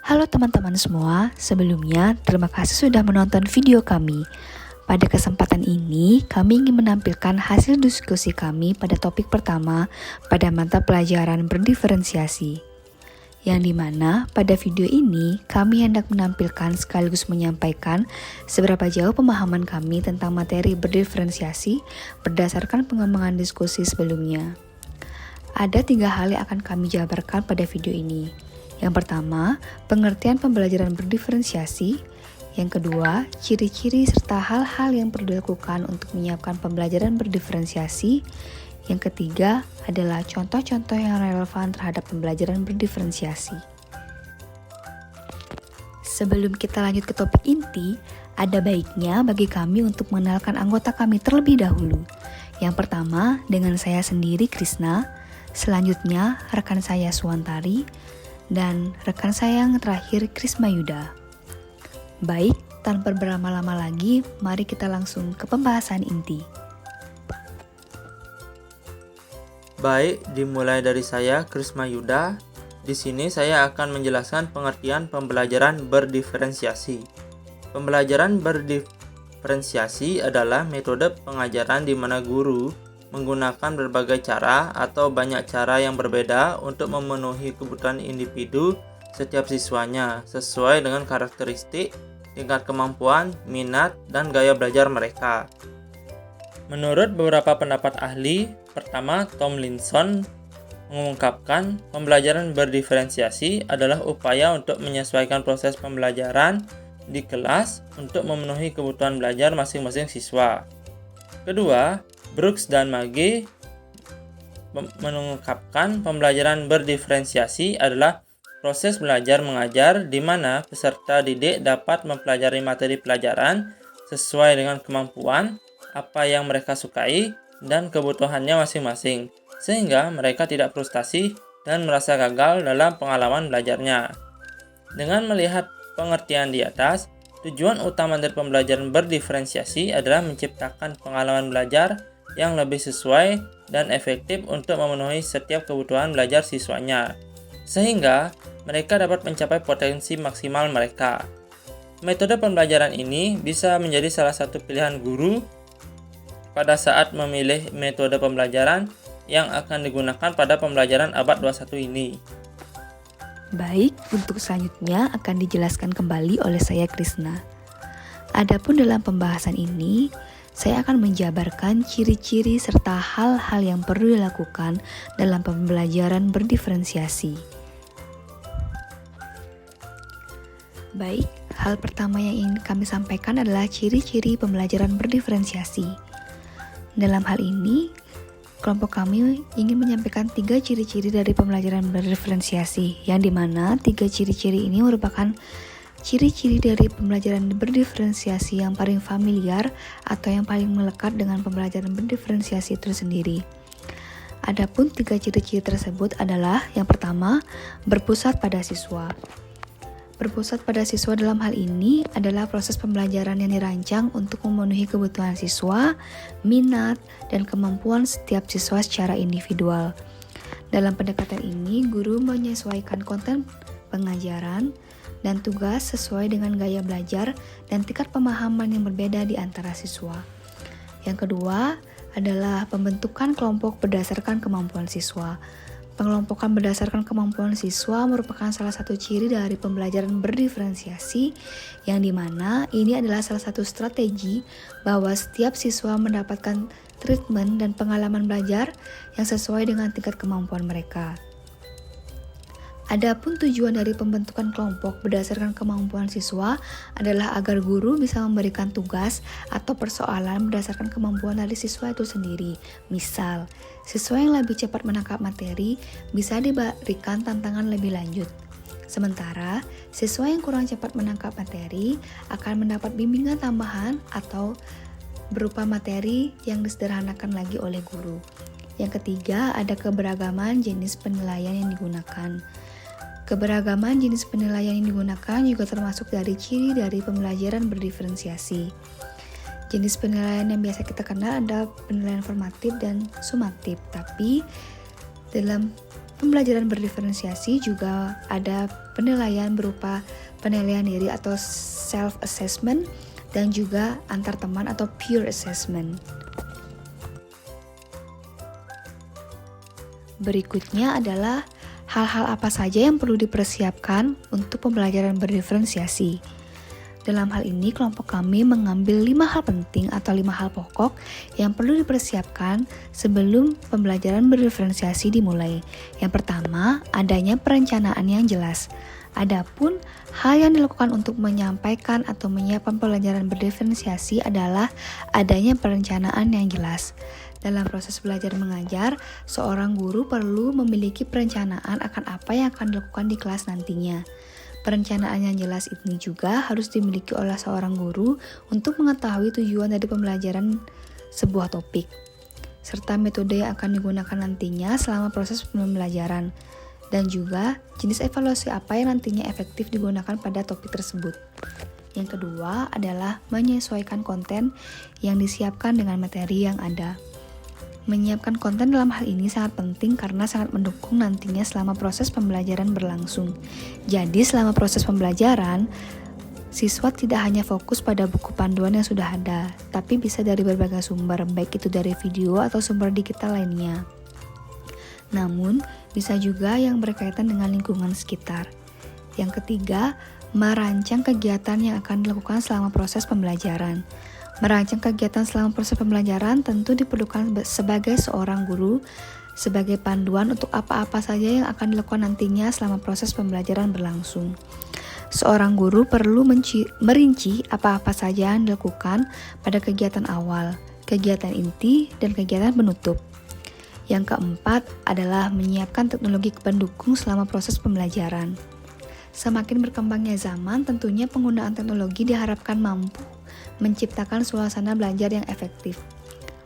Halo teman-teman semua, sebelumnya terima kasih sudah menonton video kami. Pada kesempatan ini, kami ingin menampilkan hasil diskusi kami pada topik pertama pada mata pelajaran berdiferensiasi. Yang dimana pada video ini, kami hendak menampilkan sekaligus menyampaikan seberapa jauh pemahaman kami tentang materi berdiferensiasi berdasarkan pengembangan diskusi sebelumnya. Ada 3 hal yang akan kami jabarkan pada video ini. Yang pertama, pengertian pembelajaran berdiferensiasi. Yang kedua, ciri-ciri serta hal-hal yang perlu dilakukan untuk menyiapkan pembelajaran berdiferensiasi. Yang ketiga adalah contoh-contoh yang relevan terhadap pembelajaran berdiferensiasi. Sebelum kita lanjut ke topik inti, ada baiknya bagi kami untuk mengenalkan anggota kami terlebih dahulu. Yang pertama, dengan saya sendiri Krisna, selanjutnya rekan saya Suwantari, dan rekan saya yang terakhir Krisma Yuda. Baik, tanpa berlama-lama lagi, mari kita langsung ke pembahasan inti. Baik, dimulai dari saya Krisma Yuda. Di sini saya akan menjelaskan pengertian pembelajaran berdiferensiasi. Pembelajaran berdiferensiasi adalah metode pengajaran di mana guru menggunakan berbagai cara atau banyak cara yang berbeda untuk memenuhi kebutuhan individu setiap siswanya sesuai dengan karakteristik, tingkat kemampuan, minat, dan gaya belajar mereka. Menurut beberapa pendapat ahli, pertama Tomlinson mengungkapkan pembelajaran berdiferensiasi adalah upaya untuk menyesuaikan proses pembelajaran di kelas untuk memenuhi kebutuhan belajar masing-masing siswa. Kedua, Brooks dan Magee mengungkapkan pembelajaran berdiferensiasi adalah proses belajar mengajar di mana peserta didik dapat mempelajari materi pelajaran sesuai dengan kemampuan, apa yang mereka sukai, dan kebutuhannya masing-masing, sehingga mereka tidak frustasi dan merasa gagal dalam pengalaman belajarnya. Dengan melihat pengertian di atas, tujuan utama dari pembelajaran berdiferensiasi adalah menciptakan pengalaman belajar yang lebih sesuai dan efektif untuk memenuhi setiap kebutuhan belajar siswanya, sehingga mereka dapat mencapai potensi maksimal mereka. Metode pembelajaran ini bisa menjadi salah satu pilihan guru pada saat memilih metode pembelajaran yang akan digunakan pada pembelajaran abad 21 ini. Baik, untuk selanjutnya akan dijelaskan kembali oleh saya Krisna. Adapun dalam pembahasan ini, saya akan menjabarkan ciri-ciri serta hal-hal yang perlu dilakukan dalam pembelajaran berdiferensiasi. Baik, hal pertama yang ingin kami sampaikan adalah ciri-ciri pembelajaran berdiferensiasi. Dalam hal ini, kelompok kami ingin menyampaikan 3 ciri-ciri dari pembelajaran berdiferensiasi, yang dimana 3 ciri-ciri ini merupakan ciri-ciri dari pembelajaran berdiferensiasi yang paling familiar atau yang paling melekat dengan pembelajaran berdiferensiasi itu sendiri. Adapun 3 ciri-ciri tersebut adalah yang pertama, berpusat pada siswa. Berpusat pada siswa dalam hal ini adalah proses pembelajaran yang dirancang untuk memenuhi kebutuhan siswa, minat, dan kemampuan setiap siswa secara individual. Dalam pendekatan ini, guru menyesuaikan konten pengajaran dan tugas sesuai dengan gaya belajar dan tingkat pemahaman yang berbeda di antara siswa. Yang kedua adalah pembentukan kelompok berdasarkan kemampuan siswa. Pengelompokan berdasarkan kemampuan siswa merupakan salah satu ciri dari pembelajaran berdiferensiasi, yang dimana ini adalah salah satu strategi bahwa setiap siswa mendapatkan treatment dan pengalaman belajar yang sesuai dengan tingkat kemampuan mereka. Adapun tujuan dari pembentukan kelompok berdasarkan kemampuan siswa adalah agar guru bisa memberikan tugas atau persoalan berdasarkan kemampuan dari siswa itu sendiri. Misal, siswa yang lebih cepat menangkap materi bisa diberikan tantangan lebih lanjut. Sementara, siswa yang kurang cepat menangkap materi akan mendapat bimbingan tambahan atau berupa materi yang disederhanakan lagi oleh guru. Yang ketiga, ada keberagaman jenis penilaian yang digunakan. Keberagaman jenis penilaian yang digunakan juga termasuk dari ciri dari pembelajaran berdiferensiasi. Jenis penilaian yang biasa kita kenal ada penilaian formatif dan sumatif, tapi dalam pembelajaran berdiferensiasi juga ada penilaian berupa penilaian diri atau self-assessment dan juga antar teman atau peer assessment. Berikutnya adalah hal-hal apa saja yang perlu dipersiapkan untuk pembelajaran berdiferensiasi. Dalam hal ini, kelompok kami mengambil 5 hal penting atau 5 hal pokok yang perlu dipersiapkan sebelum pembelajaran berdiferensiasi dimulai. Yang pertama, adanya perencanaan yang jelas. Adapun hal yang dilakukan untuk menyampaikan atau menyiapkan pembelajaran berdiferensiasi adalah adanya perencanaan yang jelas. Dalam proses belajar mengajar, seorang guru perlu memiliki perencanaan akan apa yang akan dilakukan di kelas nantinya. Perencanaan yang jelas ini juga harus dimiliki oleh seorang guru untuk mengetahui tujuan dari pembelajaran sebuah topik, serta metode yang akan digunakan nantinya selama proses pembelajaran, dan juga jenis evaluasi apa yang nantinya efektif digunakan pada topik tersebut. Yang kedua adalah menyesuaikan konten yang disiapkan dengan materi yang ada. Menyiapkan konten dalam hal ini sangat penting karena sangat mendukung nantinya selama proses pembelajaran berlangsung. Jadi selama proses pembelajaran, siswa tidak hanya fokus pada buku panduan yang sudah ada, tapi bisa dari berbagai sumber, baik itu dari video atau sumber digital lainnya. Namun, bisa juga yang berkaitan dengan lingkungan sekitar. Yang ketiga, merancang kegiatan yang akan dilakukan selama proses pembelajaran. Merancang kegiatan selama proses pembelajaran tentu diperlukan sebagai seorang guru, sebagai panduan untuk apa-apa saja yang akan dilakukan nantinya selama proses pembelajaran berlangsung. Seorang guru perlu merinci apa-apa saja yang dilakukan pada kegiatan awal, kegiatan inti, dan kegiatan penutup. Yang keempat adalah menyiapkan teknologi pendukung selama proses pembelajaran. Semakin berkembangnya zaman, tentunya penggunaan teknologi diharapkan mampu menciptakan suasana belajar yang efektif.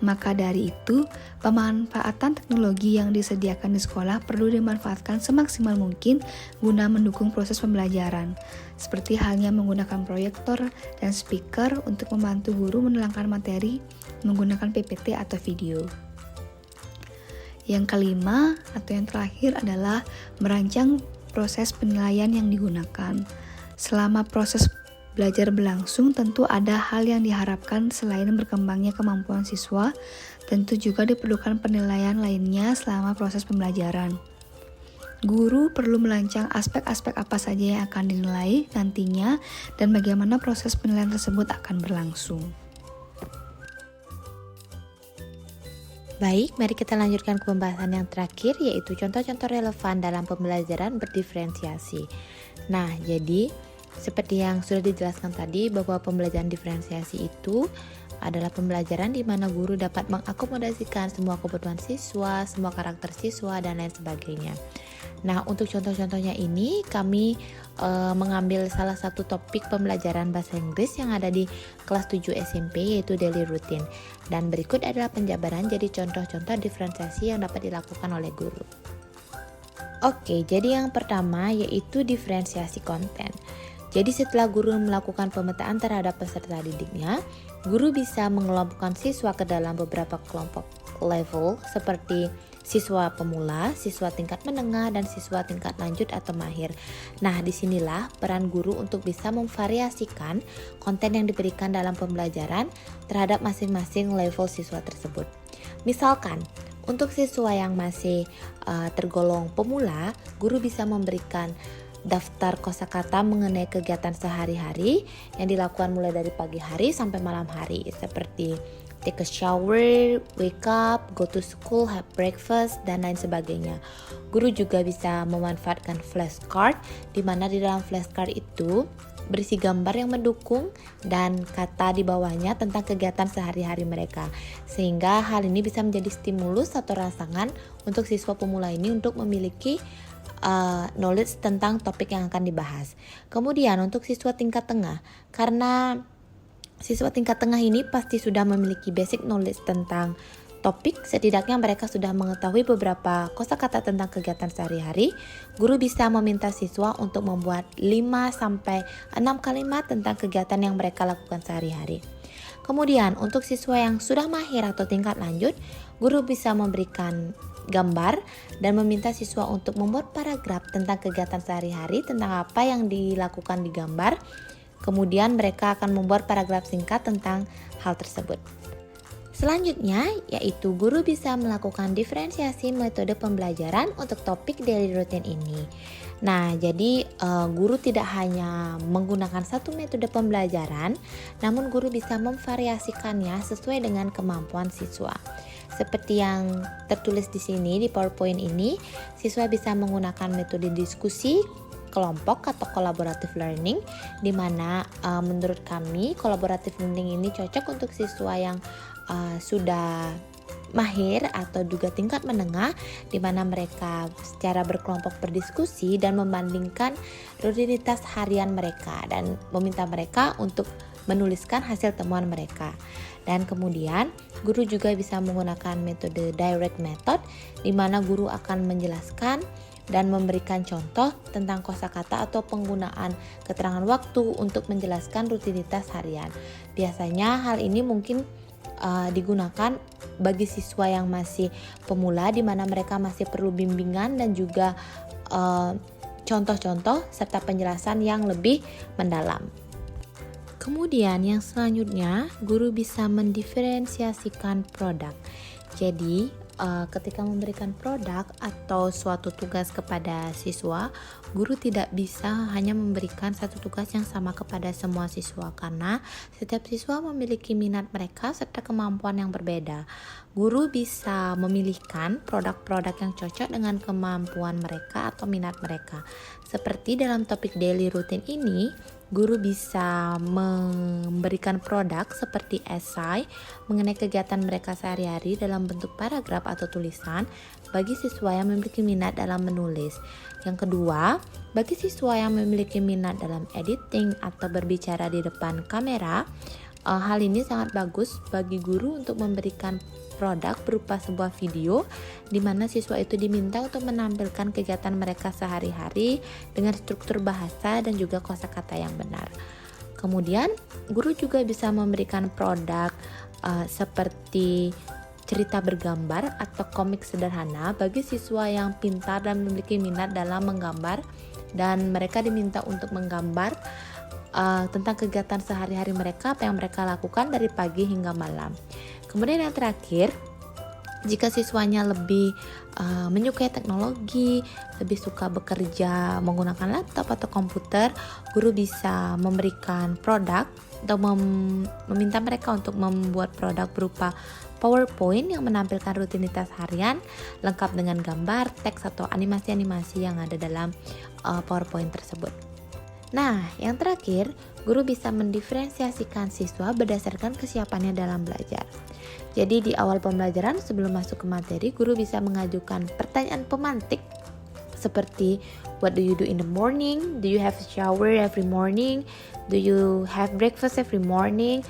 Maka dari itu, pemanfaatan teknologi yang disediakan di sekolah perlu dimanfaatkan semaksimal mungkin guna mendukung proses pembelajaran, seperti halnya menggunakan proyektor dan speaker untuk membantu guru menerangkan materi menggunakan PPT atau video. Yang kelima atau yang terakhir adalah merancang proses penilaian yang digunakan. Selama proses belajar berlangsung, tentu ada hal yang diharapkan selain berkembangnya kemampuan siswa, tentu juga diperlukan penilaian lainnya selama proses pembelajaran. Guru perlu merancang aspek-aspek apa saja yang akan dinilai nantinya dan bagaimana proses penilaian tersebut akan berlangsung. Baik, mari kita lanjutkan ke pembahasan yang terakhir, yaitu contoh-contoh relevan dalam pembelajaran berdiferensiasi. Nah, jadi seperti yang sudah dijelaskan tadi, bahwa pembelajaran diferensiasi itu adalah pembelajaran di mana guru dapat mengakomodasikan semua kebutuhan siswa, semua karakter siswa, dan lain sebagainya. Nah, untuk contoh-contohnya ini kami mengambil salah satu topik pembelajaran bahasa Inggris yang ada di kelas 7 SMP, yaitu daily routine. Dan berikut adalah penjabaran jadi contoh-contoh diferensiasi yang dapat dilakukan oleh guru. Oke, jadi yang pertama yaitu diferensiasi konten. Jadi setelah guru melakukan pemetaan terhadap peserta didiknya, guru bisa mengelompokkan siswa ke dalam beberapa kelompok level seperti siswa pemula, siswa tingkat menengah, dan siswa tingkat lanjut atau mahir. Nah, disinilah peran guru untuk bisa memvariasikan konten yang diberikan dalam pembelajaran terhadap masing-masing level siswa tersebut. Misalkan, untuk siswa yang masih tergolong pemula, guru bisa memberikan daftar kosakata mengenai kegiatan sehari-hari yang dilakukan mulai dari pagi hari sampai malam hari, seperti take a shower, wake up, go to school, have breakfast, dan lain sebagainya. Guru juga bisa memanfaatkan flashcard, di mana di dalam flashcard itu berisi gambar yang mendukung dan kata di bawahnya tentang kegiatan sehari-hari mereka, sehingga hal ini bisa menjadi stimulus atau rangsangan untuk siswa pemula ini untuk memiliki knowledge tentang topik yang akan dibahas. Kemudian untuk siswa tingkat tengah, karena siswa tingkat tengah ini pasti sudah memiliki basic knowledge tentang topik, setidaknya mereka sudah mengetahui beberapa kosakata tentang kegiatan sehari-hari. Guru bisa meminta siswa untuk membuat 5-6 kalimat tentang kegiatan yang mereka lakukan sehari-hari. Kemudian untuk siswa yang sudah mahir atau tingkat lanjut, guru bisa memberikan gambar dan meminta siswa untuk membuat paragraf tentang kegiatan sehari-hari, tentang apa yang dilakukan di gambar. Kemudian mereka akan membuat paragraf singkat tentang hal tersebut. Selanjutnya, yaitu guru bisa melakukan diferensiasi metode pembelajaran untuk topik daily routine ini. Nah, jadi guru tidak hanya menggunakan satu metode pembelajaran, namun guru bisa memvariasikannya sesuai dengan kemampuan siswa. Seperti yang tertulis di sini di PowerPoint ini, siswa bisa menggunakan metode diskusi, kelompok atau collaborative learning, di mana menurut kami collaborative learning ini cocok untuk siswa yang sudah mahir atau juga tingkat menengah, di mana mereka secara berkelompok berdiskusi dan membandingkan rutinitas harian mereka dan meminta mereka untuk menuliskan hasil temuan mereka. Dan kemudian guru juga bisa menggunakan metode direct method, di mana guru akan menjelaskan dan memberikan contoh tentang kosakata atau penggunaan keterangan waktu untuk menjelaskan rutinitas harian. Biasanya hal ini mungkin digunakan bagi siswa yang masih pemula, di mana mereka masih perlu bimbingan dan juga contoh-contoh serta penjelasan yang lebih mendalam. Kemudian yang selanjutnya, guru bisa mendiferensiasikan produk. Jadi, ketika memberikan produk atau suatu tugas kepada siswa, guru tidak bisa hanya memberikan satu tugas yang sama kepada semua siswa, karena setiap siswa memiliki minat mereka serta kemampuan yang berbeda. Guru bisa memilihkan produk-produk yang cocok dengan kemampuan mereka atau minat mereka. Seperti dalam topik daily routine ini, guru bisa memberikan produk seperti esai mengenai kegiatan mereka sehari-hari dalam bentuk paragraf atau tulisan bagi siswa yang memiliki minat dalam menulis. Yang kedua, bagi siswa yang memiliki minat dalam editing atau berbicara di depan kamera, hal ini sangat bagus bagi guru untuk memberikan produk berupa sebuah video di mana siswa itu diminta untuk menampilkan kegiatan mereka sehari-hari dengan struktur bahasa dan juga kosakata yang benar. Kemudian, guru juga bisa memberikan produk seperti cerita bergambar atau komik sederhana bagi siswa yang pintar dan memiliki minat dalam menggambar, dan mereka diminta untuk menggambar tentang kegiatan sehari-hari mereka, apa yang mereka lakukan dari pagi hingga malam. Kemudian yang terakhir, jika siswanya lebih menyukai teknologi, lebih suka bekerja menggunakan laptop atau komputer, guru bisa memberikan produk atau meminta mereka untuk membuat produk berupa PowerPoint yang menampilkan rutinitas harian lengkap dengan gambar, teks atau animasi-animasi yang ada dalam PowerPoint tersebut. Nah, yang terakhir, guru bisa mendiferensiasikan siswa berdasarkan kesiapannya dalam belajar. Jadi di awal pembelajaran sebelum masuk ke materi, guru bisa mengajukan pertanyaan pemantik seperti what do you do in the morning? Do you have a shower every morning? Do you have breakfast every morning?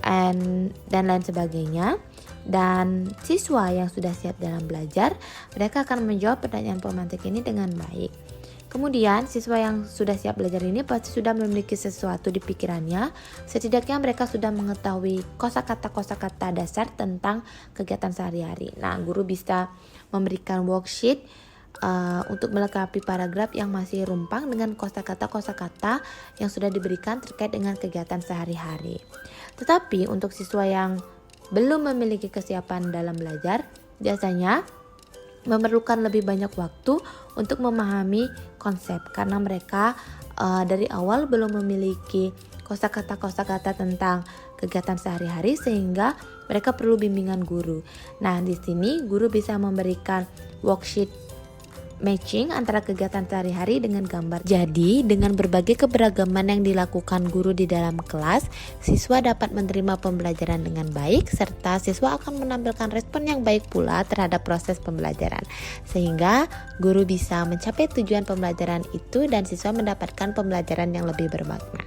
Dan lain sebagainya. Dan siswa yang sudah siap dalam belajar, mereka akan menjawab pertanyaan pemantik ini dengan baik. Kemudian siswa yang sudah siap belajar ini pasti sudah memiliki sesuatu di pikirannya. Setidaknya mereka sudah mengetahui kosakata-kosakata dasar tentang kegiatan sehari-hari. Nah, guru bisa memberikan worksheet untuk melengkapi paragraf yang masih rumpang dengan kosakata-kosakata yang sudah diberikan terkait dengan kegiatan sehari-hari. Tetapi untuk siswa yang belum memiliki kesiapan dalam belajar, biasanya memerlukan lebih banyak waktu untuk memahami konsep, karena mereka dari awal belum memiliki kosakata-kosakata tentang kegiatan sehari-hari, sehingga mereka perlu bimbingan guru. Nah, di sini guru bisa memberikan worksheet matching antara kegiatan sehari-hari dengan gambar. Jadi, dengan berbagai keberagaman yang dilakukan guru di dalam kelas, siswa dapat menerima pembelajaran dengan baik, serta siswa akan menampilkan respon yang baik pula terhadap proses pembelajaran. Sehingga guru bisa mencapai tujuan pembelajaran itu dan siswa mendapatkan pembelajaran yang lebih bermakna.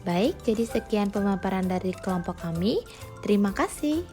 Baik, jadi sekian pemaparan dari kelompok kami. Terima kasih.